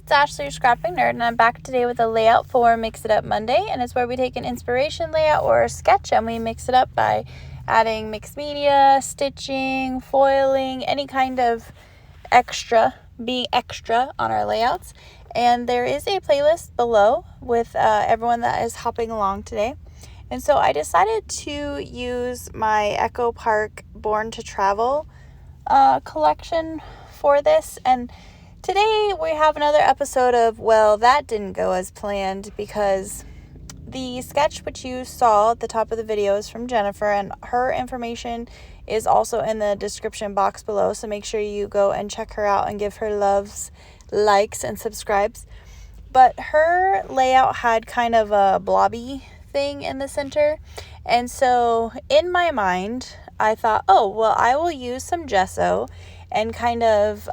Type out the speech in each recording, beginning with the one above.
it's Ashley, your Scrapbook Nerd, and I'm back today with a layout for Mix It Up Monday, and it's where we take an inspiration layout or a sketch and we mix it up by adding mixed media, stitching, foiling, any kind of being extra on our layouts. And there is a playlist below with everyone that is hopping along today. And so I decided to use my Echo Park Born to Travel collection for this, and today we have another episode of, well, that didn't go as planned, because the sketch which you saw at the top of the video is from Jennifer, and her information is also in the description box below, so make sure you go and check her out and give her loves, likes, and subscribes. But her layout had kind of a blobby thing in the center, and so in my mind I thought, oh, well, I will use some gesso and kind of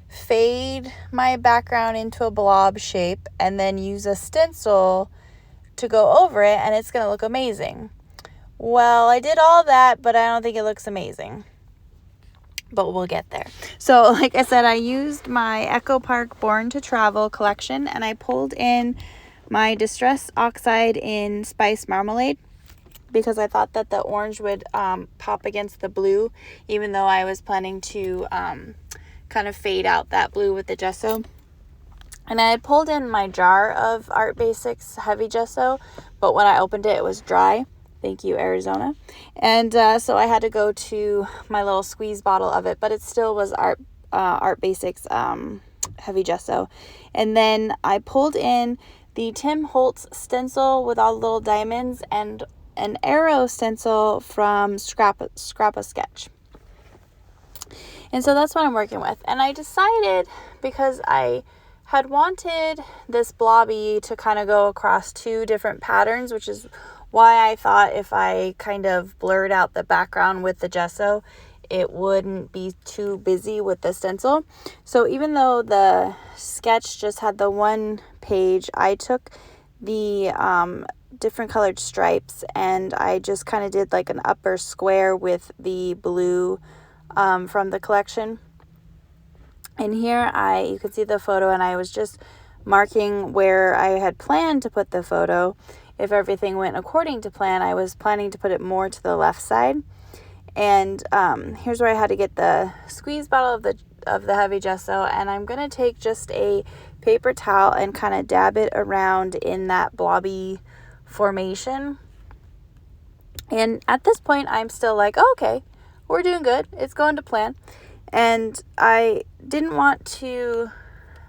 fade my background into a blob shape and then use a stencil to go over it, and it's going to look amazing. Well, I did all that, but I don't think it looks amazing. But we'll get there. So, like I said, I used my Echo Park Born to Travel collection, and I pulled in my Distress Oxide in Spice Marmalade, because I thought that the orange would pop against the blue, even though I was planning to kind of fade out that blue with the gesso. And I had pulled in my jar of Art Basics heavy gesso, but when I opened it, it was dry. Thank you, Arizona. And so I had to go to my little squeeze bottle of it, but it still was Art Basics heavy gesso. And then I pulled in the Tim Holtz stencil with all the little diamonds and an arrow stencil from Scrapbook Sketch. And so that's what I'm working with. And I decided, because I had wanted this blobby to kind of go across two different patterns, which is why I thought if I kind of blurred out the background with the gesso, it wouldn't be too busy with the stencil. So even though the sketch just had the one page, I took the different colored stripes and I just kind of did like an upper square with the blue from the collection. And here you could see the photo, and I was just marking where I had planned to put the photo. If everything went according to plan, I was planning to put it more to the left side. And here's where I had to get the squeeze bottle of the heavy gesso, and I'm going to take just a paper towel and kind of dab it around in that blobby formation. And at this point, I'm still like, oh, okay, we're doing good. It's going to plan. And I didn't want to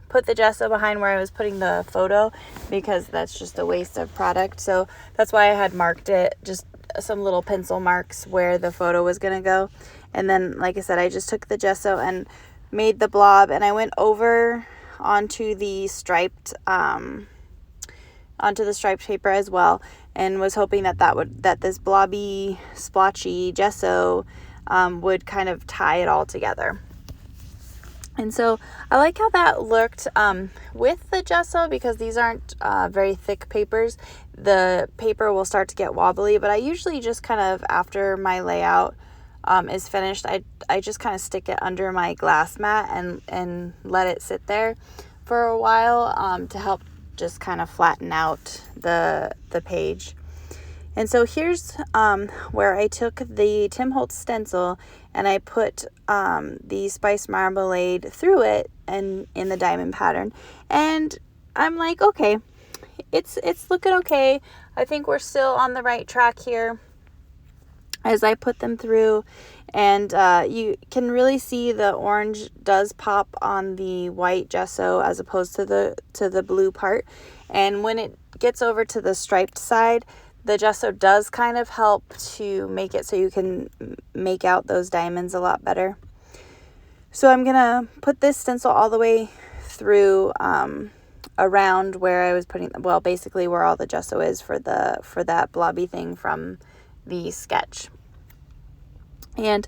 put the gesso behind where I was putting the photo, because that's just a waste of product. So that's why I had marked it, just some little pencil marks where the photo was going to go. And then, like I said, I just took the gesso and made the blob, and I went over onto the striped paper as well, and was hoping that this blobby, splotchy gesso would kind of tie it all together. And so I like how that looked with the gesso, because these aren't very thick papers. The paper will start to get wobbly, but I usually just kind of, after my layout is finished, I just kind of stick it under my glass mat and let it sit there for a while to help just kind of flatten out the page. And so here's where I took the Tim Holtz stencil and I put the Spice Marmalade through it and in the diamond pattern. And I'm like, okay, it's looking okay. I think we're still on the right track here as I put them through. And you can really see the orange does pop on the white gesso as opposed to the blue part. And when it gets over to the striped side, the gesso does kind of help to make it so you can make out those diamonds a lot better. So I'm going to put this stencil all the way through around where I was putting, well, basically where all the gesso is for that blobby thing from the sketch. And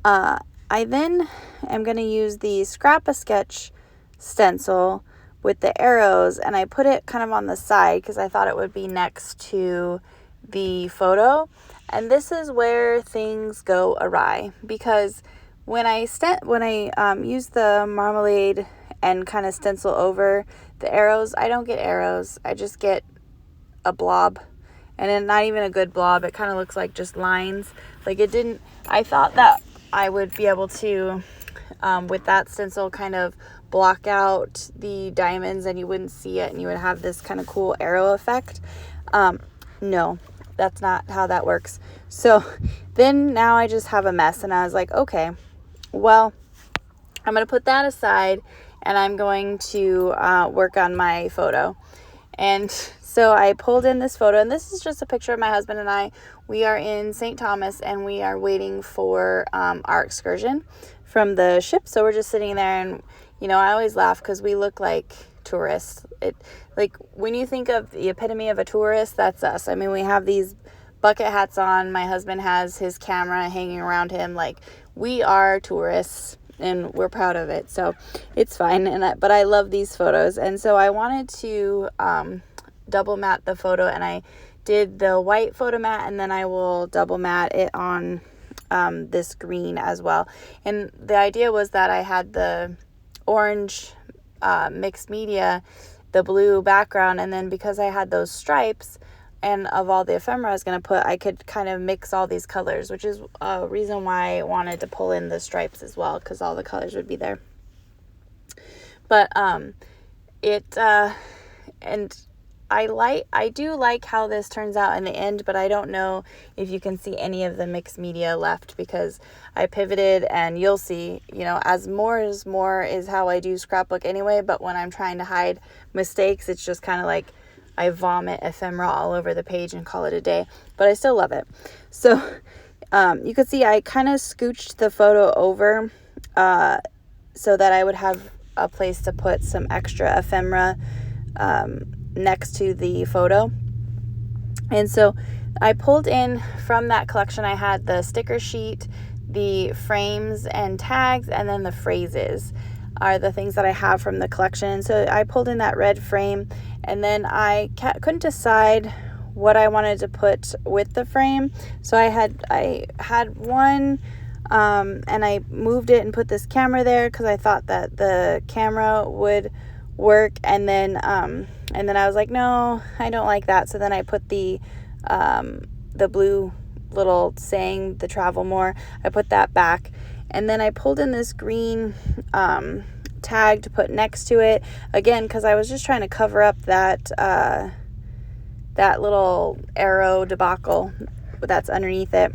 I then am going to use the Scrapbook Sketch stencil with the arrows, and I put it kind of on the side because I thought it would be next to the photo. And this is where things go awry, because when I use the marmalade and kind of stencil over the arrows. I don't get arrows. I just get a blob, and then not even a good blob. It kind of looks like just lines. Like it didn't, I thought that I would be able to, with that stencil, kind of block out the diamonds and you wouldn't see it and you would have this kind of cool arrow effect. No, that's not how that works. So then now I just have a mess, and I was like, okay, well, I'm going to put that aside and I'm going to work on my photo. And so I pulled in this photo, and this is just a picture of my husband and I. We are in St. Thomas, and we are waiting for our excursion from the ship. So we're just sitting there, and, you know, I always laugh because we look like tourists. Like, when you think of the epitome of a tourist, that's us. I mean, we have these bucket hats on. My husband has his camera hanging around him. Like, we are tourists, and we're proud of it. So it's fine. But I love these photos. And so I wanted to double matte the photo, and I did the white photo matte, and then I will double matte it on this green as well. And the idea was that I had the orange mixed media, the blue background, and then because I had those stripes and of all the ephemera I was going to put, I could kind of mix all these colors, which is a reason why I wanted to pull in the stripes as well, because all the colors would be there. But and I do like how this turns out in the end, but I don't know if you can see any of the mixed media left because I pivoted, and you'll see, you know, as more is how I do scrapbook anyway, but when I'm trying to hide mistakes, it's just kind of like I vomit ephemera all over the page and call it a day, but I still love it. So you can see I kind of scooched the photo over so that I would have a place to put some extra ephemera next to the photo. And so I pulled in from that collection. I had the sticker sheet, the frames and tags, and then the phrases are the things that I have from the collection. So I pulled in that red frame, and then I couldn't decide what I wanted to put with the frame. So I had one and I moved it and put this camera there because I thought that the camera would work, and then I was like, no, I don't like that. So then I put the blue little saying the travel more, I put that back, and then I pulled in this green tag to put next to it again because I was just trying to cover up that little arrow debacle that's underneath it.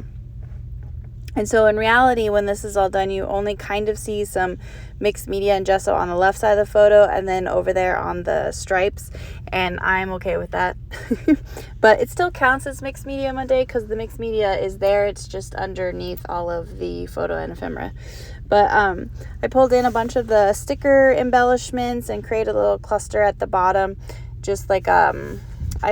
And so in reality, when this is all done, you only kind of see some mixed media and gesso on the left side of the photo and then over there on the stripes. And I'm okay with that. But it still counts as mixed media Monday because the mixed media is there. It's just underneath all of the photo and ephemera. But I pulled in a bunch of the sticker embellishments and created a little cluster at the bottom. Just like, I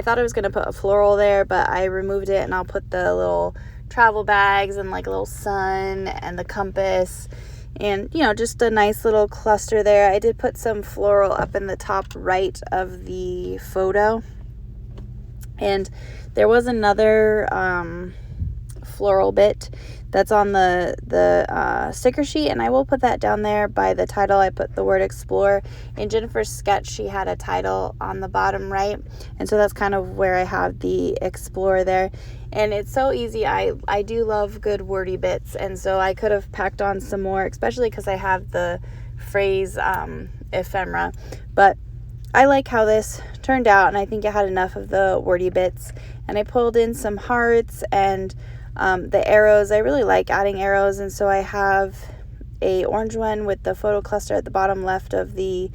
thought I was going to put a floral there, but I removed it, and I'll put the little travel bags and like a little sun and the compass and, you know, just a nice little cluster there. I did put some floral up in the top right of the photo, and there was another floral bit that's on the sticker sheet, and I will put that down there by the title. I put the word explore. In Jennifer's sketch, she had a title on the bottom right, and so that's kind of where I have the explore there. And it's so easy. I do love good wordy bits, and so I could have packed on some more, especially because I have the phrase ephemera. But I like how this turned out, and I think it had enough of the wordy bits. And I pulled in some hearts and the arrows. I really like adding arrows, and so I have a orange one with the photo cluster at the bottom left of the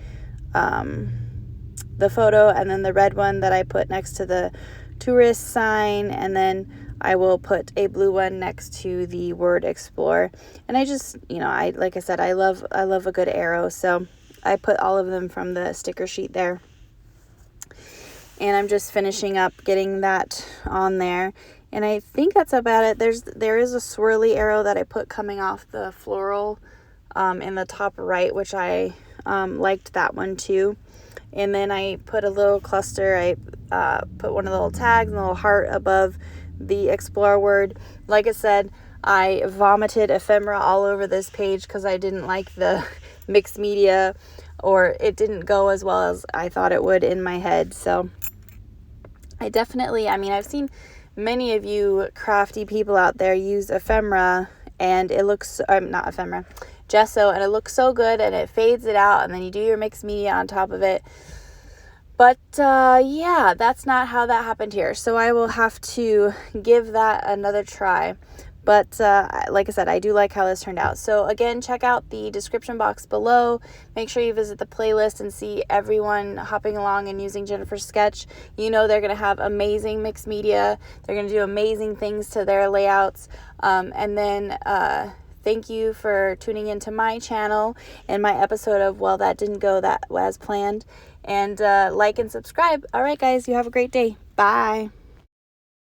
photo, and then the red one that I put next to the tourist sign, and then I will put a blue one next to the word explore. And I just, you know, like I said, I love a good arrow, so I put all of them from the sticker sheet there. And I'm just finishing up getting that on there, and I think that's about it. There is a swirly arrow that I put coming off the floral in the top right, which I liked that one too. And then I put a little cluster. I put one of the little tags and a little heart above the explore word. Like I said, I vomited ephemera all over this page because I didn't like the mixed media or it didn't go as well as I thought it would in my head. So I definitely, I've seen many of you crafty people out there use ephemera, and it looks, not ephemera, gesso, and it looks so good, and it fades it out, and then you do your mixed media on top of it. But yeah, that's not how that happened here. So I will have to give that another try. But like I said, I do like how this turned out. So again, check out the description box below. Make sure you visit the playlist and see everyone hopping along and using Jennifer's sketch. You know they're going to have amazing mixed media. They're going to do amazing things to their layouts. And then thank you for tuning into my channel and my episode of Well, That Didn't Go That as Planned. And like and subscribe. All right, guys, you have a great day. Bye.